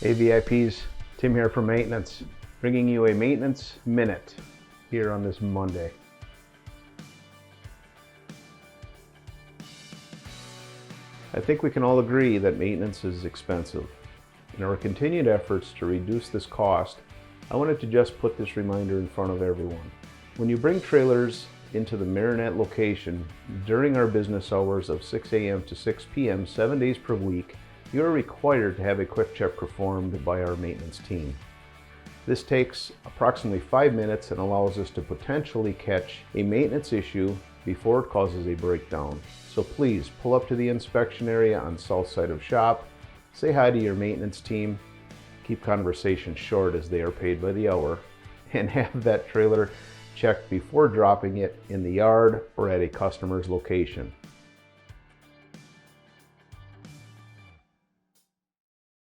Hey VIPs, Tim here from Maintenance, bringing you a Maintenance Minute here on this Monday. I think we can all agree that maintenance is expensive. In our continued efforts to reduce this cost, I wanted to just put this reminder in front of everyone. When you bring trailers into the Marinette location during our business hours of 6 a.m. to 6 p.m. 7 days per week, you are required to have a quick check performed by our maintenance team. This takes approximately 5 minutes and allows us to potentially catch a maintenance issue before it causes a breakdown. So please pull up to the inspection area on south side of shop, say hi to your maintenance team, keep conversations short as they are paid by the hour, and have that trailer checked before dropping it in the yard or at a customer's location.